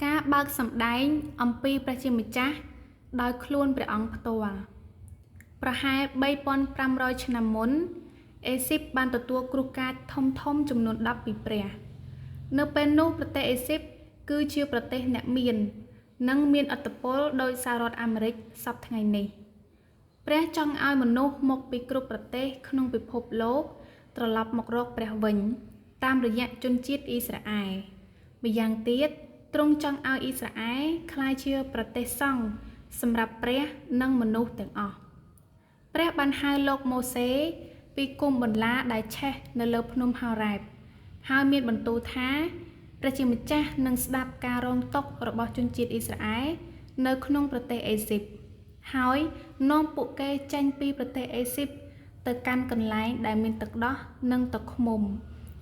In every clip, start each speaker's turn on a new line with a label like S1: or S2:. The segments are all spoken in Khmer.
S1: ការបើកសម្ដែងអំពីព្រះជាម្ចាស់ដោយខ្លួនព្រះអង្គផ្ទាល់ប្រហែល 3,500 ឆ្នាំមុនអេស៊ីបបានទទួលគ្រោះកាចធំចំនួន10ពីព្រះនៅពេលនោះប្រទេសអេស៊ីបគឺជាប្រទេសអ្នកមាននិងមានឥទ្ធិពលដោយសហរដ្ឋអាមេរិកសពថ្ងៃនេះព្រះចង់ឲ្យមនុស្សមកពីគ្រប់ប្រទេសក្នុងពិភពលោកត្រឡប់មករកព្រះវិញតាមរយៈជនជាតិអ៊ីស្រាអែលម្យ៉ាងទៀតទ្រង់ចង់ឲ្យអ៊ីស្រាអែលក្លាយជាប្រទេសសង្ឃសម្រាប់ព្រះនិងមនុស្សទាំងអស់ព្រះបានហៅលោកម៉ូសេពីគុម្ពបន្លាដែលឆេះនៅលើភ្នំហោរ៉ែបហើយមានបន្ទូលថាព្រះជាម្ចាស់នឹងស្ដាប់ការរងទុក្ខរបស់ជនជាតិអ៊ីស្រាអែលនៅក្នុងប្រទេសអេស៊ីបហើយនាំពួកគេចេញពីប្រទេសអេស៊ីបទៅកាន់កន្លែងដែលមានទឹកដោះនិងទឹកឃ្មុំ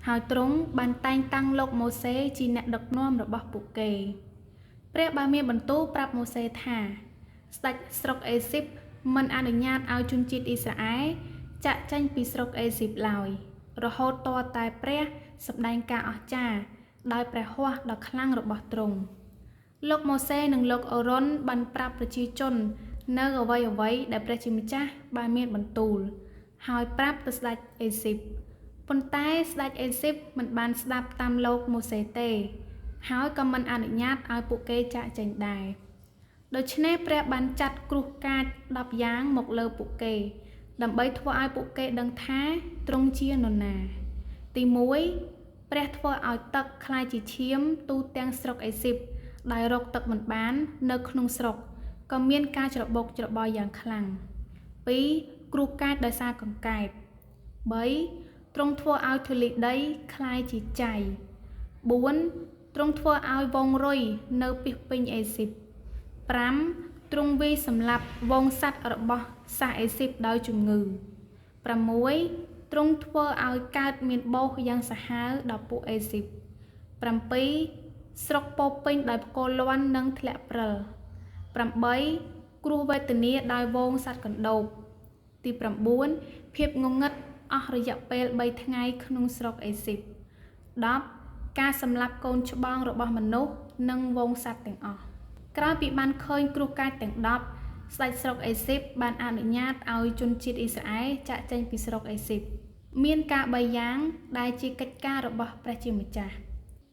S1: ហើយទ្រង់បានតែងតាំងលោកម៉ូសេជាអ្នកដឹកនាំរបស់ពួកគេព្រះបានមានបន្ទូលប្រាប់ម៉ូសេថាស្ដេចស្រុកអេស៊ីបមិនអនុញ្ញាតឲ្យជនជាតិអ៊ីស្រាអែលចាក់ចេញពីស្រុកអេស៊ីបឡើយរហូតទាល់តែព្រះសម្ដែងការអស្ចារ្យដោយព្រះហស្ថដ៏ខ្លាំងរបស់ទ្រង់លោកម៉ូសេនិងលោកអូរ៉ុនបានប្រាប់ប្រជាជននៅអ្វីដែលព្រះជាម្ចាស់បានមានបន្ទូលហើយប្រាប់ទៅស្ដេចអេស៊ីបប៉ុន្តែស្ដេចអេស៊ីបមិនបានស្ដាប់តាមលោកម៉ូសេទេហើយក៏មិនអនុញ្ញាតឲ្យពួកគេចាកចេញដែរដូច្នេះព្រះបានចាត់គ្រោះកាច10យ៉ាងមកលើពួកគេដើម្បីធ្វើឲ្យពួកគេដឹងថាទ្រង់ជានរណាទី1ព្រះធ្វើឲ្យទឹកក្លាយជាឈាមទូទាំងស្រុកអេស៊ីបដោយរកទឹកមិនបាននៅក្នុងស្រុកក៏មានការច្របូកច្របល់យ៉ាងខ្លាំង2គ្រោះកាចដោយសារកង្កែប3ទ្រង់ធ្វើឲ្យធូលីដីក្លាយជាចៃ4ទ្រង់ធ្វើឲ្យវងរុយនៅពាសពេញអេស៊ីប5ទ្រង់វាយសម្លាប់វងសត្វរបស់សាសអេស៊ីបដោយជំងឺ6ទ្រង់ធ្វើឲ្យកើតមានបោសយ៉ាងសាហាវដល់ពួកអេស៊ីប7ស្រុកពោពេញដោយផ្គរលាន់និងធ្លាក់ព្រិល8គ្រោះវេទនាដោយវងសត្វកណ្ដូបទី9ភាពងងឹតអស់រយៈពេល3ថ្ងៃក្នុងស្រុកអេស៊ីប10ការសម្លាប់កូនច្បងរបស់មនុស្សនិងវងសត្វទាំងអស់ក្រោយពីបានឃើញគ្រោះកាចទាំង10ស្ដេចស្រុកអេស៊ីបបានអនុញ្ញាតឲ្យជនជាតិអ៊ីស្រាអែលចាកចេញពីស្រុកអេស៊ីបមានការ3យ៉ាងដែលជាកិច្ចការរបស់ព្រះជាម្ចាស់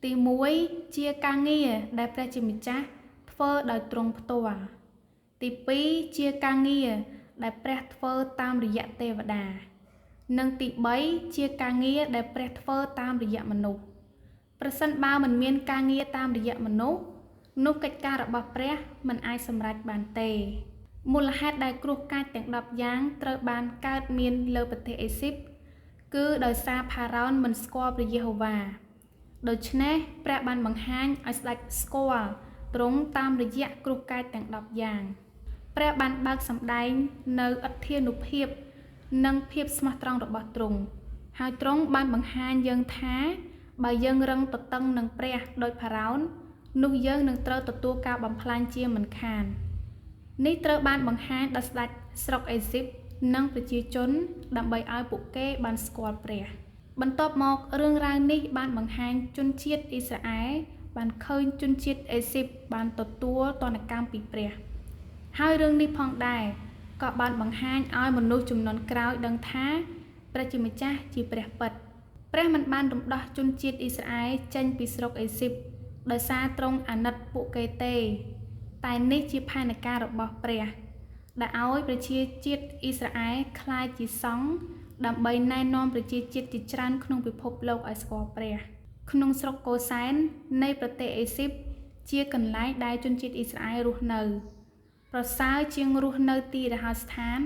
S1: ទី1ជាការងារដែលព្រះជាម្ចាស់ធ្វើដោយទ្រង់ផ្ទាល់ទី2ជាការងារដែលព្រះធ្វើតាមរយៈទេវតានិងទី3ជាការងារដែលព្រះធ្វើតាមរយៈមនុស្សប្រសិនបើមិនមានការងារតាមរយៈមនុស្សនោះកិច្ចការរបស់ព្រះមិនអាចសម្រេចបានទេមូលហេតុដែលគ្រោះកាចទាំង10យ៉ាងត្រូវបានកើតមានលើប្រទេសអេស៊ីបគឺដោយសារផារ៉ោនមិនស្គាល់ព្រះយេហូវ៉ាដូច្នេះព្រះបានបង្ហាញឲ្យស្ដេចស្គាល់ទ្រង់តាមរយៈគ្រោះកាចទាំង10យ៉ាងព្រះបានបើកសម្ដែងនៅឥទ្ធានុភាពនិងភាពស្មោះត្រង់របស់ទ្រង់ហើយទ្រង់បានបង្ហាញយើងថាបើយើងរឹងទទឹងនឹងព្រះដោយផារ៉ោននោះយើងនឹងត្រូវទទួលការបំផ្លាញជាមិនខាននេះត្រូវបានបង្ហាញដល់ស្ដេចស្រុកអេស៊ីបនិងប្រជាជនដើម្បីឲ្យពួកគេបានស្គាល់ព្រះបន្ទាប់មករឿងរ៉ាវនេះបានបង្ហាញជនជាតិអ៊ីស្រាអែលបានឃើញជនជាតិអេស៊ីបបានទទួលទណ្ឌកម្មពីព្រះហើយរឿងនេះផងដែរក៏បានបង្ហាញឲ្យមនុស្សជំនាន់ក្រោយដឹងថាព្រះជាម្ចាស់ជាព្រះពិតព្រះមិនបានរំដោះជនជាតិអ៊ីស្រាអែលចេញពីស្រុកអេស៊ីបដោយសារទ្រង់អាណិតពួកគេទេតែនេះជាផែនការរបស់ព្រះដែលឲ្យប្រជាជាតិអ៊ីស្រាអែលក្លាយជាសង្ឃដើម្បីណែនាំប្រជាជាតិជាច្រើនក្នុងពិភពលោកឲ្យស្គាល់ព្រះក្នុងស្រុកកូសែននៃប្រទេសអេស៊ីបជាកន្លែងដែលជនជាតិអ៊ីស្រាអែលរស់នៅប្រសើរជាងរស់នៅទីរហោស្ថាន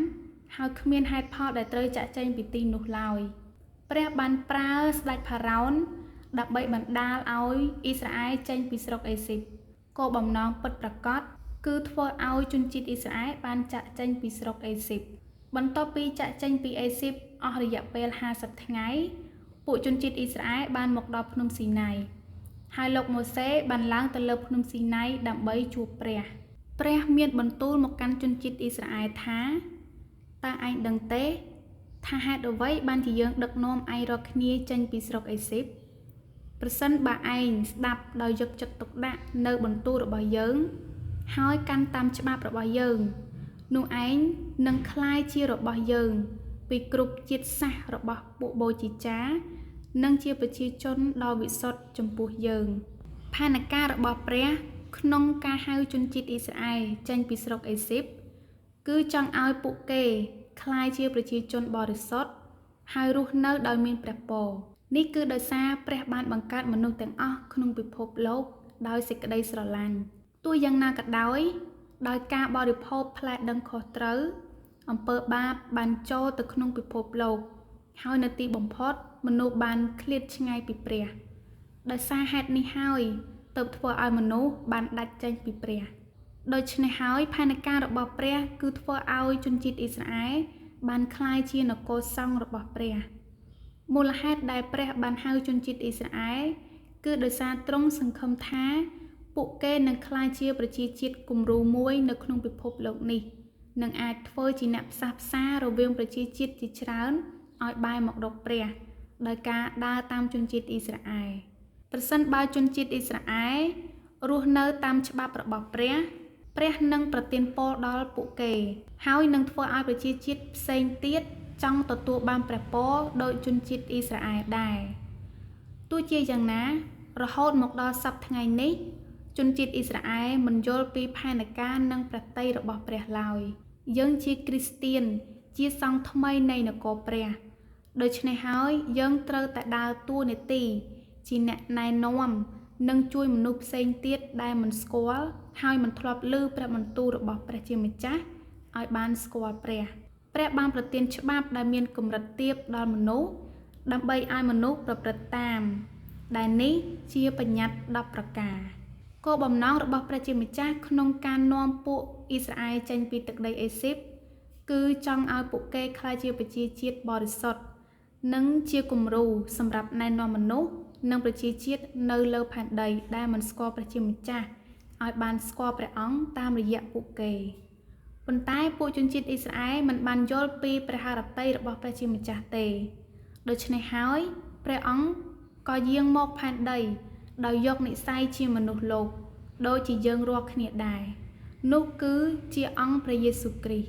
S1: ហើយគ្មានហេតុផលដែលត្រូវចាក់ចេញពីទីនោះឡើយព្រះបានប្រើស្ដេចផារ៉ោនដើម្បីបណ្ដាលឲ្យអ៊ីស្រាអែលចេញពីស្រុកអេស៊ីបគោលបំណងពិតប្រាកដគឺធ្វើឲ្យជនជាតិអ៊ីស្រាអែលបានចាក់ចេញពីស្រុកអេស៊ីបបន្ទាប់ពីចាក់ចេញពីអេស៊ីបអស់រយៈពេល50ថ្ងៃពួកជនជាតិអ៊ីស្រាអែលបានមកដល់ភ្នំស៊ីណាយហើយលោកម៉ូសេបានឡើងទៅលើភ្នំស៊ីណាយដើម្បីជួបព្រះមានបន្ទូលមកកាន់ជនជាតិអ៊ីស្រាអែលថាតើឯងដឹងទេថាហេតុអ្វីបានជាយើងដឹកនាំឯងរាល់គ្នាចេញពីស្រុកអេស៊ីប ប្រសិនបើឯងស្ដាប់ដោយយកចិត្តទុកដាក់នៅបន្ទូលរបស់យើងហើយកាន់តាមច្បាប់របស់យើងនោះឯងនឹងក្លាយជារបស់យើងពីគ្រប់ជាតិសាសន៍របស់ពួកបូជាចារ្យនិងជាប្រជាជនដ៏វិសុទ្ធចំពោះយើងផែនការរបស់ព្រះក្នុងការហៅជនជាតិអ៊ីស្រាអែលចេញពីស្រុកអេស៊ីបគឺចង់ឲ្យពួកគេក្លាយជាប្រជាជនបរិសុទ្ធហើយរស់នៅដោយមានព្រះពរនេះគឺដោយសារព្រះបានបង្កើតមនុស្សទាំងអស់ក្នុងពិភពលោកដោយសេចក្តីស្រឡាញ់ទោះយ៉ាងណាក៏ដោយការបរិភោគផ្លែដឹងខុសត្រូវអំពើបាបបានចូលទៅក្នុងពិភពលោកហើយនៅទីបំផុតមនុស្សបានឃ្លាតឆ្ងាយពីព្រះដោយសារហេតុនេះហើយទើបធ្វើឲ្យមនុស្សបានដាច់ចេញពីព្រះដូច្នេះហើយផែនការរបស់ព្រះគឺធ្វើឲ្យជនជាតិអ៊ីស្រាអែលបានក្លាយជានគរសង្ឃរបស់ព្រះមូលហេតុដែលព្រះបានហៅជនជាតិអ៊ីស្រាអែលគឺដោយសារទ្រង់សង្ឃឹមថាពួកគេនឹងក្លាយជាប្រជាជាតិគំរូមួយនៅក្នុងពិភពលោកនេះនឹងអាចធ្វើជាអ្នកផ្សះផ្សារវាងប្រជាជាតិជាច្រើនឲ្យបែរមករកព្រះដោយការដើរតាមជនជាតិអ៊ីស្រាអែលប្រសិនបើជនជាតិអ៊ីស្រាអែលរស់នៅតាមច្បាប់របស់ព្រះនឹងប្រទានពរដល់ពួកគេហើយនឹងធ្វើឲ្យប្រជាជាតិផ្សេងទៀតចង់ទទួលបានព្រះពរដោយជនជាតិអ៊ីស្រាអែលដែរទោះជាយ៉ាងណារហូតមកដល់សប្តាហ៍ថ្ងៃនេះជនជាតិអ៊ីស្រាអែលមិនយល់ពីផែនការនិងប្រតិយរបស់ព្រះឡើយយើងជាគ្រីស្ទៀនជាសង្ឃថ្មីនៃនគរព្រះដូច្នេះហើយយើងត្រូវតែដើរតួនាទីជាអ្នកណែនាំនិងជួយមនុស្សផ្សេងទៀតដែលមិនស្គាល់ហើយមិនធ្លាប់ឮព្រះបន្ទូលរបស់ព្រះជាម្ចាស់ឲ្យបានស្គាល់ព្រះបានប្រទានច្បាប់ដែលមានកម្រិតទាបដល់មនុស្សដើម្បីឲ្យមនុស្សប្រព្រឹត្តតាមដែលនេះជាបញ្ញត្តិ10ប្រការគោលបំណងរបស់ព្រះជាម្ចាស់ក្នុងការនាំពួកអ៊ីស្រាអែលចេញពីទឹកដីអេស៊ីបគឺចង់ឲ្យពួកគេក្លាយជាប្រជាជាតិបរិសុទ្ធនិងជាគំរូសម្រាប់ណែនាំមនុស្សនិងប្រជាជាតិនៅលើផែនដីដែលមិនស្គាល់ព្រះជាម្ចាស់ឲ្យបានស្គាល់ព្រះអង្គតាមរយៈពួកគេប៉ុន្តែពួកជនជាតិអ៊ីស្រាអែលមិនបានយល់ពីព្រះハរតីរបស់ព្រះជាម្ចាស់ទេដូច្នេះហើយព្រះអង្គក៏យាងមកផែនដីដោយយកនិស្ស័យជាមនុស្សលោកដូចជាយើងរាល់គ្នាដែរនោះគឺជាអង្គព្រះយេស៊ូវគ្រីស្ទ